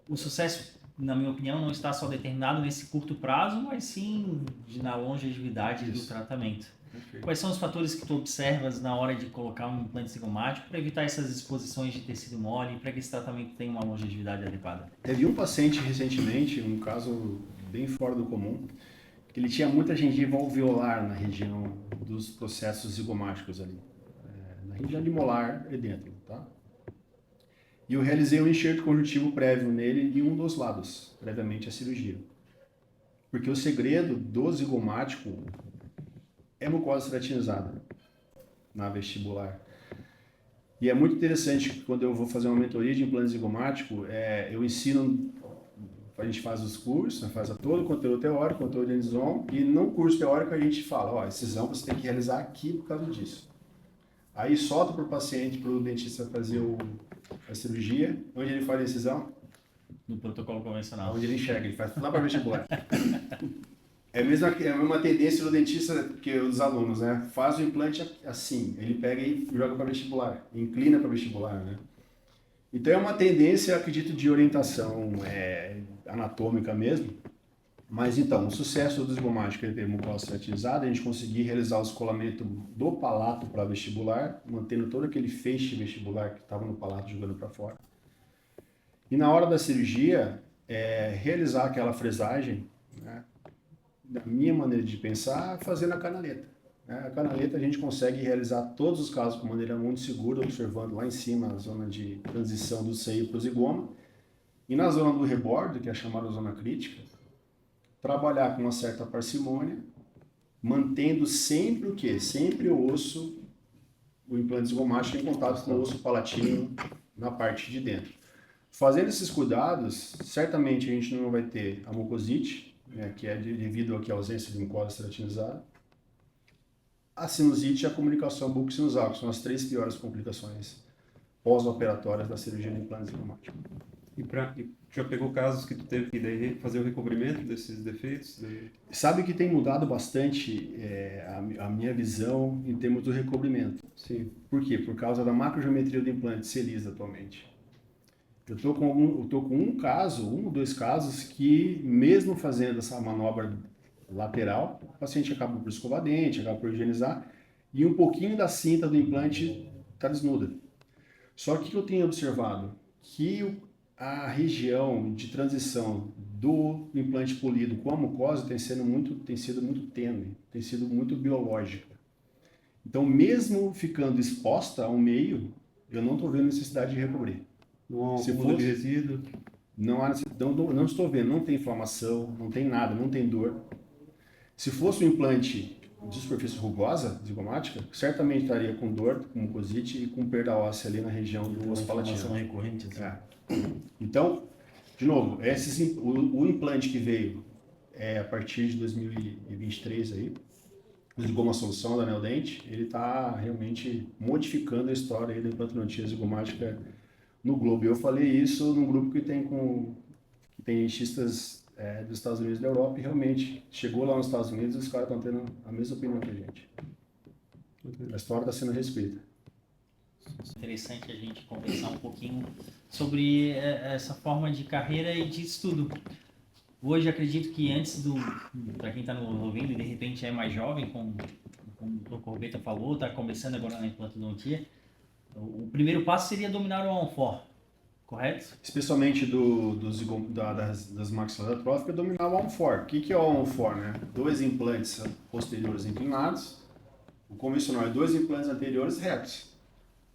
[SPEAKER 1] o sucesso, na minha opinião, não está só determinado nesse curto prazo, mas sim na longevidade do tratamento.
[SPEAKER 2] Perfeito.
[SPEAKER 1] Quais são os fatores que tu observas na hora de colocar um implante zigomático para evitar essas exposições de tecido mole e para que esse tratamento tenha uma longevidade adequada?
[SPEAKER 4] Teve um paciente recentemente, um caso bem fora do comum, que ele tinha muita gengiva alveolar na região dos processos zigomáticos ali, na região de molar e dentro, tá? E eu realizei um enxerto conjuntivo prévio nele em um dos lados, previamente à cirurgia. Porque o segredo do zigomático é mucosa ceratinizada na vestibular. E é muito interessante que quando eu vou fazer uma mentoria de implante zigomático, eu ensino, a gente faz os cursos, né, faz todo o conteúdo teórico, conteúdo de endzone, e no curso teórico a gente fala, ó, incisão você tem que realizar aqui por causa disso. Aí solta para o paciente, para o dentista fazer a cirurgia, onde ele faz a incisão?
[SPEAKER 1] No protocolo convencional.
[SPEAKER 4] Onde ele enxerga, ele faz lá para vestibular. É a mesma tendência do dentista que os alunos, né? Faz o implante assim, ele pega e joga para vestibular, inclina para vestibular, né? Então é uma tendência, acredito, de orientação anatômica mesmo. Mas então, o sucesso do zigomático é ter mucosa ceratinizada, a gente conseguir realizar o escolamento do palato para vestibular, mantendo todo aquele feixe vestibular que estava no palato jogando para fora. E na hora da cirurgia, realizar aquela fresagem, né? Da minha maneira de pensar, fazendo a canaleta. A canaleta a gente consegue realizar todos os casos com maneira muito segura, observando lá em cima a zona de transição do seio para o zigoma. E na zona do rebordo, que é a chamada zona crítica, trabalhar com uma certa parcimônia, mantendo sempre o quê? Sempre o osso, o implante zigomático em contato com o osso palatino na parte de dentro. Fazendo esses cuidados, certamente a gente não vai ter a mucosite, né, que é devido aqui à ausência de mucosa ceratinizada, a sinusite e a comunicação bucosinusal, que são as 3 piores complicações pós-operatórias da cirurgia de implante zigomático.
[SPEAKER 2] E já pegou casos que tu teve que daí fazer o recobrimento desses defeitos?
[SPEAKER 4] Sabe que tem mudado bastante a minha visão em termos do recobrimento.
[SPEAKER 2] Sim.
[SPEAKER 4] Por quê? Por causa da macrogeometria do implante ser lisa atualmente. Eu tô com um ou dois casos que, mesmo fazendo essa manobra lateral, o paciente acaba por escovar dente, acaba por higienizar, e um pouquinho da cinta do implante está desnuda. Só que eu tenho observado que a região de transição do implante polido com a mucosa tem sido muito tênue, tem sido muito biológica. Então, mesmo ficando exposta ao meio, eu não estou vendo necessidade de recobrir.
[SPEAKER 2] Não há
[SPEAKER 4] Se
[SPEAKER 2] acúmulo de
[SPEAKER 4] fosse-
[SPEAKER 2] resíduo?
[SPEAKER 4] Não estou vendo, não tem inflamação, não tem nada, não tem dor. Se fosse um implante de superfície rugosa, zigomática, certamente estaria com dor, com mucosite e com perda óssea ali na região do osso
[SPEAKER 3] Inflamação
[SPEAKER 4] palatino.
[SPEAKER 3] recorrente, assim.
[SPEAKER 4] Então, de novo, o implante que veio a partir de 2023 aí, o Zigoma Solução da Neodente, ele está realmente modificando a história aí da implantodontia zigomática no globo. Eu falei isso num grupo que tem dentistas dos Estados Unidos e da Europa, e realmente chegou lá nos Estados Unidos e os caras estão tendo a mesma opinião que a gente. A história está sendo reescrita.
[SPEAKER 1] Interessante a gente conversar um pouquinho sobre essa forma de carreira e de estudo. Hoje acredito que para quem está nos ouvindo e de repente é mais jovem, como o Dr. Corbetta falou, está começando agora na implantodontia, o primeiro passo seria dominar o on-for, correto?
[SPEAKER 4] Especialmente das maxilares atróficas, dominar o on-for. O que é o on-for, né? 2 implantes posteriores inclinados, o convencional é 2 implantes anteriores retos.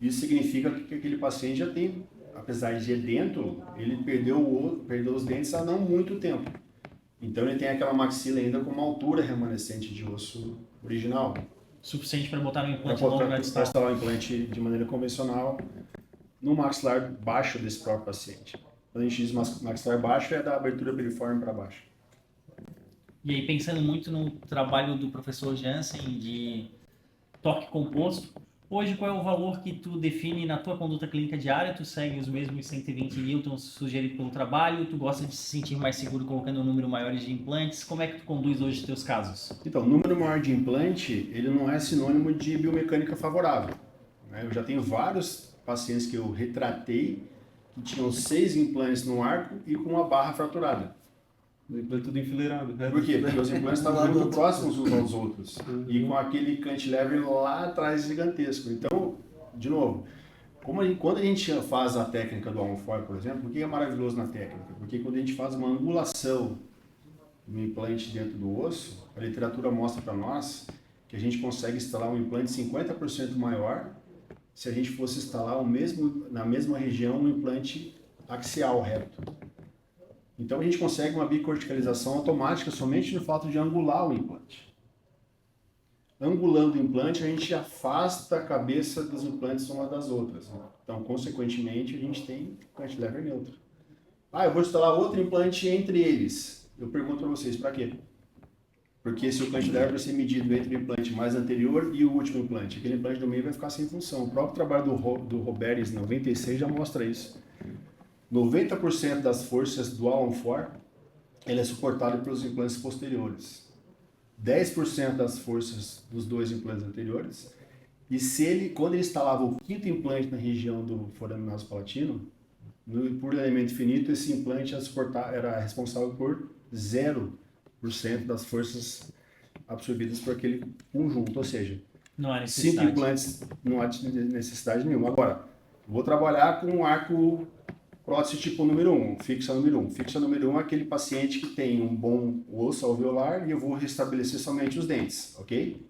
[SPEAKER 4] Isso significa que aquele paciente já tem, apesar de dentro, ele perdeu os dentes há não muito tempo. Então ele tem aquela maxila ainda com uma altura remanescente de osso original.
[SPEAKER 1] Suficiente para botar no implante
[SPEAKER 4] Para
[SPEAKER 1] longo na distal.
[SPEAKER 4] instalar o implante de maneira convencional no maxilar baixo desse próprio paciente. Quando a gente diz maxilar baixo, é da abertura piriforme para baixo.
[SPEAKER 1] E aí, pensando muito no trabalho do professor Jansen de toque composto, hoje qual é o valor que tu define na tua conduta clínica diária? Tu segue os mesmos 120 newtons sugeridos pelo trabalho? Tu gosta de se sentir mais seguro colocando um número maior de implantes? Como é que tu conduz hoje os teus casos?
[SPEAKER 4] Então, o número maior de implante, ele não é sinônimo de biomecânica favorável, né? Eu já tenho vários pacientes que eu retratei que tinham 6 implantes no arco e com uma barra fraturada.
[SPEAKER 2] O implante tudo enfileirado.
[SPEAKER 4] Por quê? Porque os implantes estavam muito próximos uns aos outros. E com aquele cantilever lá atrás gigantesco. Então, de novo, quando a gente faz a técnica do on-for, por exemplo, o que é maravilhoso na técnica? Porque quando a gente faz uma angulação no implante dentro do osso, a literatura mostra para nós que a gente consegue instalar um implante 50% maior se a gente fosse instalar na mesma região um implante axial reto. Então a gente consegue uma bicorticalização automática somente no fato de angular o implante. Angulando o implante, a gente afasta a cabeça dos implantes uma das outras, né? Então, consequentemente, a gente tem cantilever neutro. Eu vou instalar outro implante entre eles. Eu pergunto para vocês, para quê? Porque se o cantilever vai ser medido entre o implante mais anterior e o último implante, aquele implante do meio vai ficar sem função. O próprio trabalho do Roberts 96 já mostra isso. 90% das forças do Allen-Ford ele é suportado pelos implantes posteriores. 10% das forças dos dois implantes anteriores. E quando ele instalava o quinto implante na região do foramen palatino, por elemento finito, esse implante era responsável por 0% das forças absorvidas por aquele conjunto. Ou seja,
[SPEAKER 1] não há necessidade.
[SPEAKER 4] 5 implantes não há necessidade nenhuma. Agora, vou trabalhar com um arco prótese tipo número 1, fixa número 1. Fixa número 1 é aquele paciente que tem um bom osso alveolar e eu vou restabelecer somente os dentes, ok?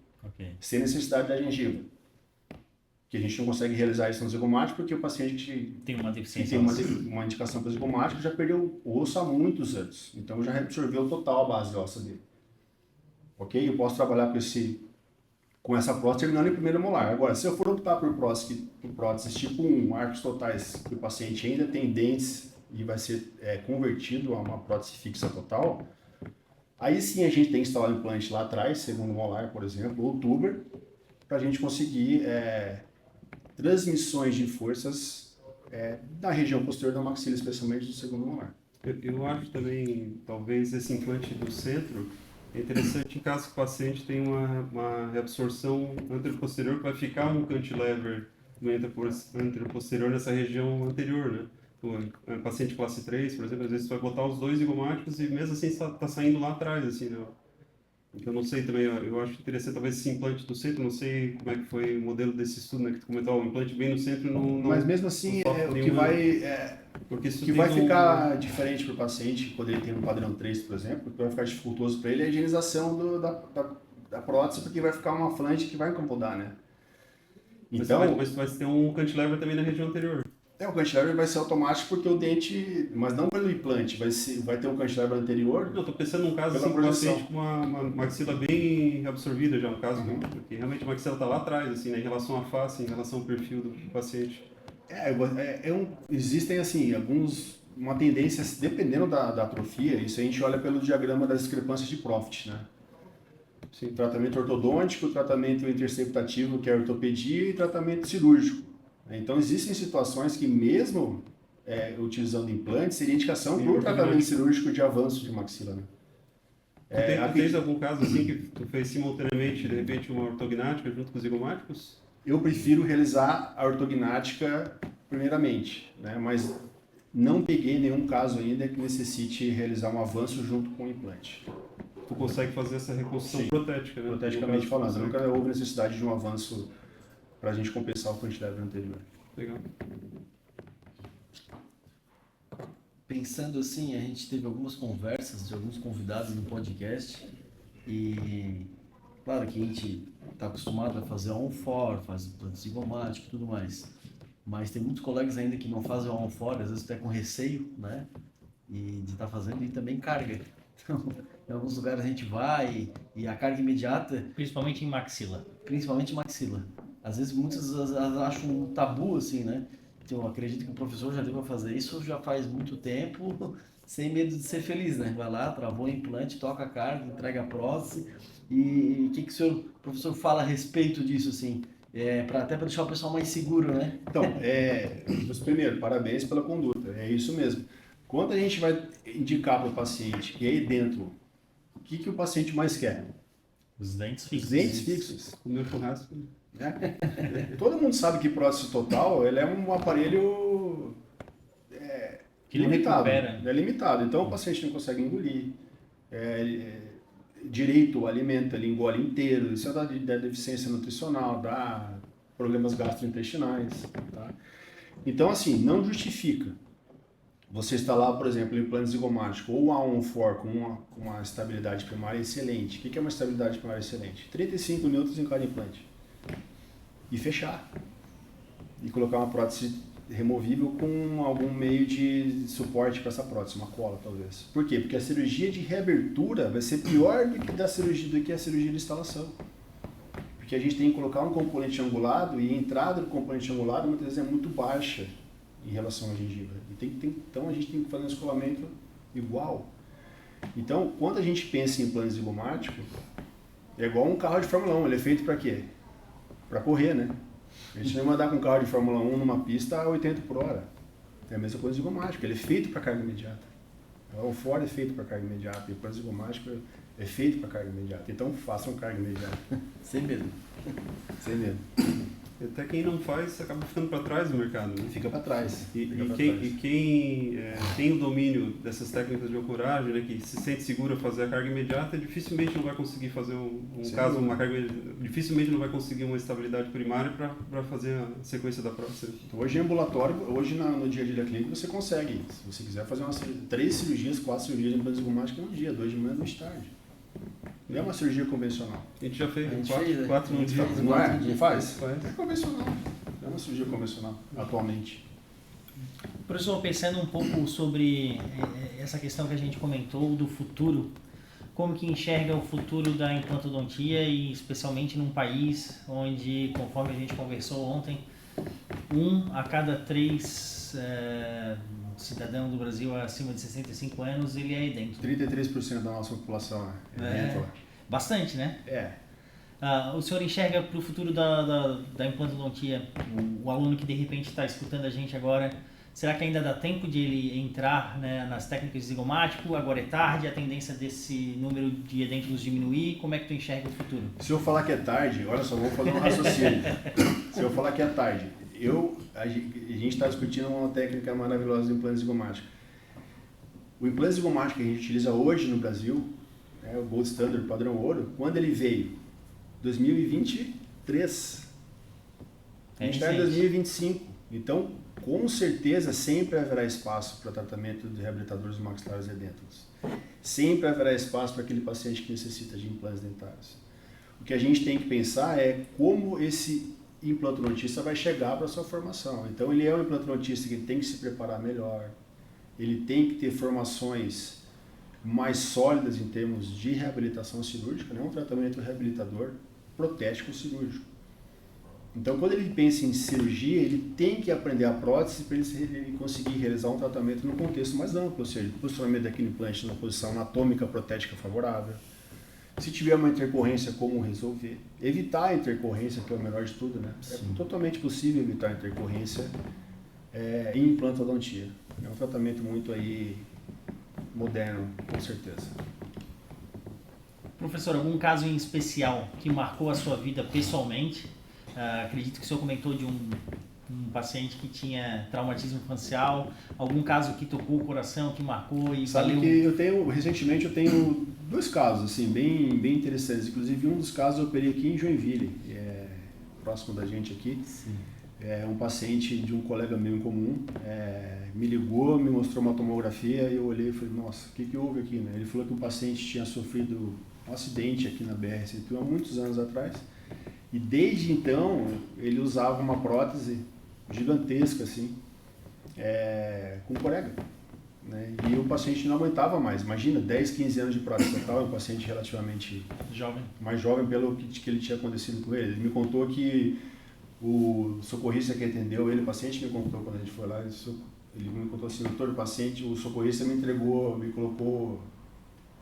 [SPEAKER 4] Sem necessidade da gengiva. Que a gente não consegue realizar isso no zigomático porque o paciente
[SPEAKER 1] tem uma deficiência,
[SPEAKER 4] uma indicação para zigomático já perdeu o osso há muitos anos. Então já absorveu total a base óssea dele. Ok? Eu posso trabalhar com essa prótese terminando em primeiro molar. Agora, se eu for optar por próteses tipo 1, arcos totais, que o paciente ainda tem dentes e vai ser convertido a uma prótese fixa total, aí sim a gente tem que instalar o implante lá atrás, segundo molar, por exemplo, ou tuber, para a gente conseguir transmissões de forças da região posterior da maxila, especialmente do segundo molar.
[SPEAKER 2] Eu acho também, talvez, esse implante do centro é interessante em caso que o paciente tenha uma reabsorção anteroposterior, que vai ficar um cantilever no anteroposterior nessa região anterior, né? O paciente classe 3, por exemplo, às vezes você vai botar os dois zigomáticos e mesmo assim está saindo lá atrás, assim, né? Então, eu não sei também, eu acho interessante talvez esse implante do centro, não sei como é que foi o modelo desse estudo, né, que tu comentou, o implante bem no centro não...
[SPEAKER 4] Mas mesmo assim, o que vai ficar diferente para o paciente, quando ele tem um padrão 3, por exemplo, o que vai ficar dificultoso para ele é a higienização da prótese, porque vai ficar uma flange que vai incomodar, né?
[SPEAKER 2] Então, mas vai ter um cantilever também na região anterior.
[SPEAKER 4] O cantilever vai ser automático porque o dente, mas não pelo implante, vai ter um cantilever anterior.
[SPEAKER 2] Não, estou pensando num caso assim, um paciente com uma maxila bem absorvida já, um caso, porque realmente a maxila está lá atrás, assim, né, em relação à face, em relação ao perfil do paciente.
[SPEAKER 4] Existem, assim, uma tendência, dependendo da atrofia, isso a gente olha pelo diagrama das discrepâncias de Profit, né? Sim, tratamento ortodôntico, tratamento interceptativo, que é a ortopedia, e tratamento cirúrgico. Então, existem situações que, mesmo utilizando implantes, seria indicação para o tratamento cirúrgico de avanço de maxila. Né?
[SPEAKER 2] Tu tens algum caso assim que tu fez simultaneamente, de repente, uma ortognática junto com os zigomáticos?
[SPEAKER 4] Eu prefiro realizar a ortognática primeiramente, né? Mas não peguei nenhum caso ainda que necessite realizar um avanço junto com o implante.
[SPEAKER 2] Tu consegue fazer essa reconstrução protética, né?
[SPEAKER 4] Proteticamente falando, nunca houve necessidade de um avanço para a gente compensar o cantilever anterior.
[SPEAKER 2] Legal.
[SPEAKER 3] Pensando assim, a gente teve algumas conversas de alguns convidados no podcast e claro que a gente está acostumado a fazer on-for, faz implante zigomático e tudo mais, mas tem muitos colegas ainda que não fazem on-for, às vezes até com receio, né, e de estar fazendo e também carga. Então, em alguns lugares a gente vai e a carga imediata...
[SPEAKER 1] Principalmente em maxila.
[SPEAKER 3] Principalmente em maxila. Às vezes muitos acham um tabu, assim, né? Então, eu acredito que o professor já deu para fazer isso já faz muito tempo, sem medo de ser feliz, né? Vai lá, travou o implante, toca a carga, entrega a prótese. E o que o professor fala a respeito disso, assim? Até para deixar o pessoal mais seguro, né?
[SPEAKER 4] Então, primeiro, parabéns pela conduta, é isso mesmo. Quando a gente vai indicar para o paciente que aí dentro, o que o paciente mais quer?
[SPEAKER 1] Os dentes fixos.
[SPEAKER 4] Os dentes fixos.
[SPEAKER 2] O meu churrasco.
[SPEAKER 4] Todo mundo sabe que prótese total ele é um aparelho
[SPEAKER 1] que
[SPEAKER 4] limitado.
[SPEAKER 1] recupera.
[SPEAKER 4] É limitado. Então o paciente não consegue engolir direito o alimento, ele engole inteiro. Isso dá deficiência nutricional, dá problemas gastrointestinais. Tá? Então, assim, não justifica. você instalar, por exemplo, um implante zigomático ou um A1-FOR com uma estabilidade primária excelente. O que é uma estabilidade primária excelente? 35 newtons em cada implante. E fechar. E colocar uma prótese removível com algum meio de suporte para essa prótese, uma cola talvez. Por quê? Porque a cirurgia de reabertura vai ser pior do que a cirurgia de instalação. Porque a gente tem que colocar um componente angulado e a entrada do componente angulado muitas vezes é muito baixa em relação à gengiva. Então a gente tem que fazer um escolamento igual. Então, quando a gente pensa em implante zigomático, é igual um carro de Fórmula 1, ele é feito para quê? Para correr, né? A gente não vai mandar com um carro de Fórmula 1 numa pista a 80 por hora. É a mesma coisa zigomático, ele é feito para carga imediata. O Ford é feito para carga imediata, e o implante zigomático é feito para carga imediata. Então façam carga imediata.
[SPEAKER 3] Sem medo.
[SPEAKER 4] Sem medo.
[SPEAKER 2] Até quem não faz acaba ficando para trás do mercado, né?
[SPEAKER 4] Fica para trás.
[SPEAKER 2] E quem tem o domínio dessas técnicas de ancoragem, né, que se sente seguro a fazer a carga imediata, dificilmente não vai conseguir fazer dificilmente não vai conseguir uma estabilidade primária para fazer a sequência da prótese.
[SPEAKER 4] Hoje em ambulatório, no dia a dia da clínica, você consegue. Se você quiser fazer 3 cirurgias, 4 cirurgias de implante zigomático no dia, 2 de manhã e 2 de tarde. Não é uma cirurgia convencional.
[SPEAKER 2] A gente já fez
[SPEAKER 3] fez,
[SPEAKER 2] 4 no dia.
[SPEAKER 4] Não faz?
[SPEAKER 2] Faz.
[SPEAKER 4] É convencional. É uma cirurgia convencional, atualmente.
[SPEAKER 1] Professor, pensando um pouco sobre essa questão que a gente comentou do futuro, como que enxerga o futuro da implantodontia e especialmente num país onde, conforme a gente conversou ontem, 1 a cada 3 cidadão do Brasil acima de 65 anos, ele é edêntico.
[SPEAKER 4] 33% da nossa população é edêntica.
[SPEAKER 1] Bastante, né? O senhor enxerga para o futuro da implantodontia, o aluno que de repente está escutando a gente agora, será que ainda dá tempo de ele entrar, né, nas técnicas de zigomático? Agora é tarde, a tendência desse número de edênticos diminuir? Como é que tu enxerga o futuro?
[SPEAKER 4] Se eu falar que é tarde, olha só, vou fazer um raciocínio. Se eu falar que é tarde, a gente está discutindo uma técnica maravilhosa de implante zigomático. O implante zigomático que a gente utiliza hoje no Brasil, o Gold Standard, padrão ouro, quando ele veio? 2023. A gente está em 2025. Então, com certeza, sempre haverá espaço para tratamento de reabilitadores maxilares edênticos. Sempre haverá espaço para aquele paciente que necessita de implantes dentários. O que a gente tem que pensar é como esse implantodontista vai chegar para a sua formação. Então, ele é um implantodontista que tem que se preparar melhor, ele tem que ter formações mais sólidas em termos de reabilitação cirúrgica, né? Um tratamento reabilitador protético cirúrgico. Então, quando ele pensa em cirurgia, ele tem que aprender a prótese para ele conseguir realizar um tratamento no contexto mais amplo, ou seja, posicionamento daquele implante na posição anatômica protética favorável. Se tiver uma intercorrência, como resolver. Evitar a intercorrência, que é o melhor de tudo, né? Sim. É totalmente possível evitar a intercorrência em implantodontia. É um tratamento muito aí moderno, com certeza.
[SPEAKER 1] Professor, algum caso em especial que marcou a sua vida pessoalmente? Acredito que o senhor comentou de um paciente que tinha traumatismo facial, algum caso que tocou o coração, que marcou e
[SPEAKER 4] Sabe
[SPEAKER 1] valeu...
[SPEAKER 4] que recentemente eu tenho 2 casos, assim, bem interessantes. Inclusive, um dos casos eu operei aqui em Joinville, próximo da gente aqui.
[SPEAKER 3] Sim.
[SPEAKER 4] Um paciente de um colega meu em comum me ligou, me mostrou uma tomografia e eu olhei e falei, nossa, o que houve aqui, né? Ele falou que o paciente tinha sofrido um acidente aqui na BR-101 há muitos anos atrás e desde então ele usava uma prótese gigantesca, assim, com corega, né? E o paciente não aguentava mais. Imagina, 10, 15 anos de prótese total, um paciente relativamente mais jovem pelo que ele tinha acontecido com ele. Ele me contou que o socorrista que atendeu ele, o paciente me contou quando a gente foi lá, ele me contou assim, doutor, o socorrista me colocou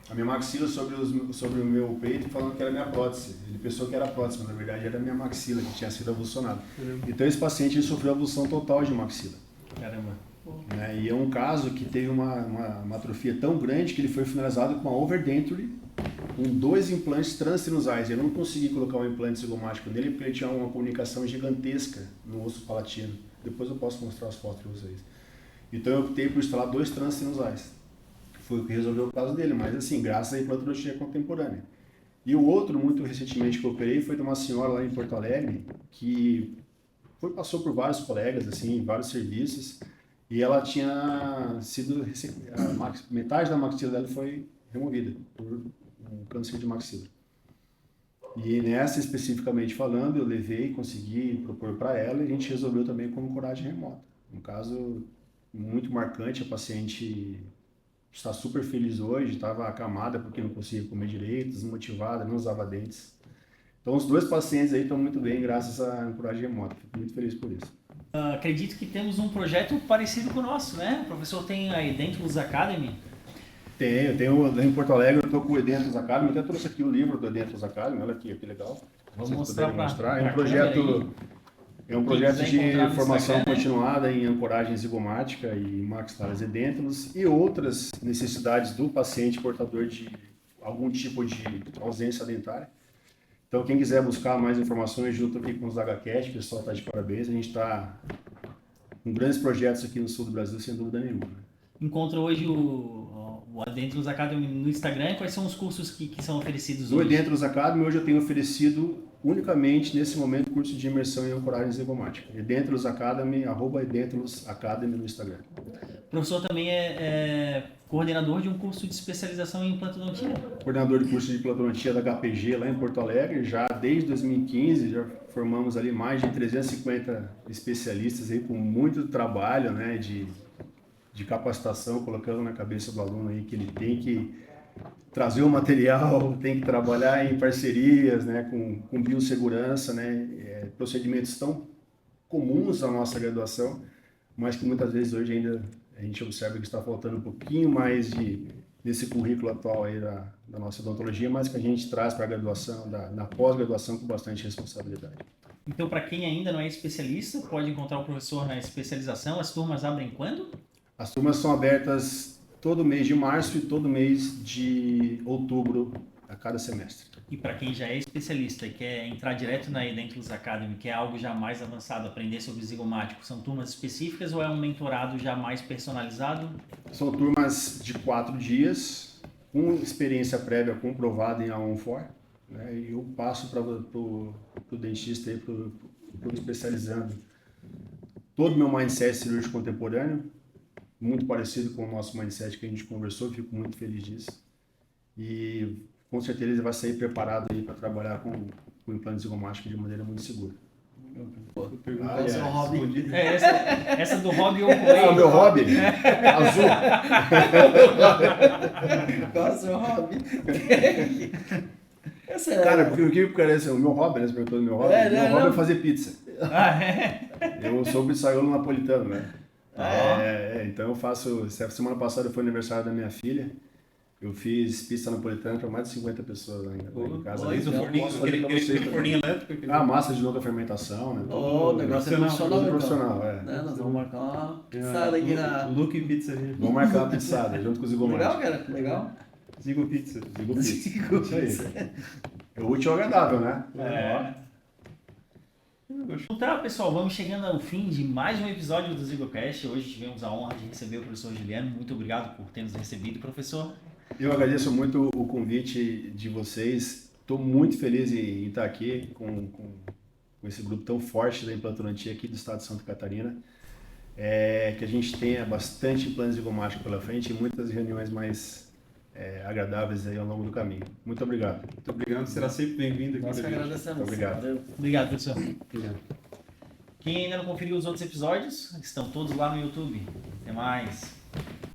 [SPEAKER 4] a minha maxila sobre o meu peito, falando que era minha prótese. Ele pensou que era prótese, mas na verdade era minha maxila, que tinha sido avulsionada. Então esse paciente ele sofreu avulsão total de maxila.
[SPEAKER 1] Caramba.
[SPEAKER 4] E é um caso que teve uma atrofia tão grande que ele foi finalizado com uma overdenture, com 2 implantes transsinusais. Eu não consegui colocar um implante zigomático nele porque ele tinha uma comunicação gigantesca no osso palatino. Depois eu posso mostrar as fotos para vocês. Então eu optei por instalar 2 transsinusais. Foi o que resolveu o caso dele, mas assim, graças à implantodontia contemporânea. E o outro, muito recentemente, que eu operei foi de uma senhora lá em Porto Alegre que passou por vários colegas, assim, vários serviços, E ela tinha sido, metade da maxila dela foi removida por um câncer de maxila. E nessa especificamente falando, eu levei, consegui propor para ela e a gente resolveu também com ancoragem remota. Um caso muito marcante, a paciente está super feliz hoje, estava acamada porque não conseguia comer direito, desmotivada, não usava dentes. Então os 2 pacientes aí estão muito bem graças à ancoragem remota. Fico muito feliz por isso.
[SPEAKER 1] Acredito que temos um projeto parecido com o nosso, né? O professor tem a Edentulus Academy.
[SPEAKER 4] Tenho em Porto Alegre, eu estou com o Edentulus Academy, até trouxe aqui o livro do Edentulus Academy, olha aqui, que legal.
[SPEAKER 1] Vamos mostrar
[SPEAKER 4] mostrar. É um projeto de formação continuada em ancoragem zigomática e maxilares edêntulos e outras necessidades do paciente portador de algum tipo de ausência dentária. Então, quem quiser buscar mais informações, junto aqui com os HCast, o pessoal está de parabéns. A gente está com grandes projetos aqui no sul do Brasil, sem dúvida nenhuma.
[SPEAKER 1] Encontra hoje o Edentulus Academy no Instagram. Quais são os cursos que são oferecidos hoje?
[SPEAKER 4] No Edentulus Academy, hoje eu tenho oferecido unicamente, nesse momento, curso de imersão em ancoragem zigomática. Edentulus Academy, @Edentulus Academy no Instagram.
[SPEAKER 1] O professor também é coordenador de um curso de especialização em implantodontia.
[SPEAKER 4] Coordenador de curso de implantodontia da HPG lá em Porto Alegre, já desde 2015, já formamos ali mais de 350 especialistas aí com muito trabalho, né, de capacitação, colocando na cabeça do aluno aí que ele tem que trazer o material, tem que trabalhar em parcerias, né, com biossegurança, né, procedimentos tão comuns à nossa graduação, mas que muitas vezes hoje ainda a gente observa que está faltando um pouquinho mais desse currículo atual aí da nossa odontologia, mas que a gente traz para a graduação, na pós-graduação com bastante responsabilidade.
[SPEAKER 1] Então, para quem ainda não é especialista, pode encontrar o professor na especialização. As turmas abrem quando?
[SPEAKER 4] As turmas são abertas todo mês de março e todo mês de outubro a cada semestre.
[SPEAKER 1] E para quem já é especialista e quer entrar direto na Edentulus Academy, que é algo já mais avançado, aprender sobre zigomático, são turmas específicas ou é um mentorado já mais personalizado? São
[SPEAKER 4] turmas de 4 dias, com experiência prévia comprovada em A1-FOR, né? E eu passo para o dentista e para o especializando todo o meu mindset cirúrgico contemporâneo, muito parecido com o nosso mindset que a gente conversou, fico muito feliz disso. E com certeza ele vai sair preparado aí para trabalhar com implante zigomático de maneira muito segura.
[SPEAKER 3] Esse é um hobby.
[SPEAKER 1] Essa do hobby eu
[SPEAKER 4] o meu hobby? Azul.
[SPEAKER 3] Qual é o seu hobby?
[SPEAKER 4] Cara, porque o que parece o meu hobby, né? Você perguntou do meu hobby. Meu hobby é fazer pizza. Eu sou pizzaiolo napolitano, né? Então eu faço. Semana passada foi o aniversário da minha filha. Eu fiz pizza napolitana para mais de 50 pessoas lá em casa.
[SPEAKER 2] O forninho elétrico?
[SPEAKER 4] Massa de longa fermentação, né?
[SPEAKER 3] O negócio é profissional.
[SPEAKER 4] Profissional,
[SPEAKER 3] Nós vamos marcar uma pizzada aqui na...
[SPEAKER 2] Luke Pizza.
[SPEAKER 4] Vamos marcar uma pizzada junto com o Zigo
[SPEAKER 3] Legal, cara, legal.
[SPEAKER 2] Zigo Pizza.
[SPEAKER 4] Isso aí. É útil e agradável, né?
[SPEAKER 1] Então, pessoal, vamos chegando ao fim de mais um episódio do ZigoCast. Hoje tivemos a honra de receber o professor Juliano. Muito obrigado por ter nos recebido, professor.
[SPEAKER 4] Eu agradeço muito o convite de vocês. Estou muito feliz em estar aqui com esse grupo tão forte da implantodontia aqui do estado de Santa Catarina. Que a gente tenha bastante implante zigomático pela frente e muitas reuniões mais agradáveis aí ao longo do caminho. Muito obrigado.
[SPEAKER 2] Muito obrigado, será sempre bem-vindo aqui.
[SPEAKER 3] Nós que agradecemos.
[SPEAKER 4] Obrigado.
[SPEAKER 1] Obrigado, professor.
[SPEAKER 2] Obrigado.
[SPEAKER 1] Quem ainda não conferiu os outros episódios, estão todos lá no YouTube. Até mais.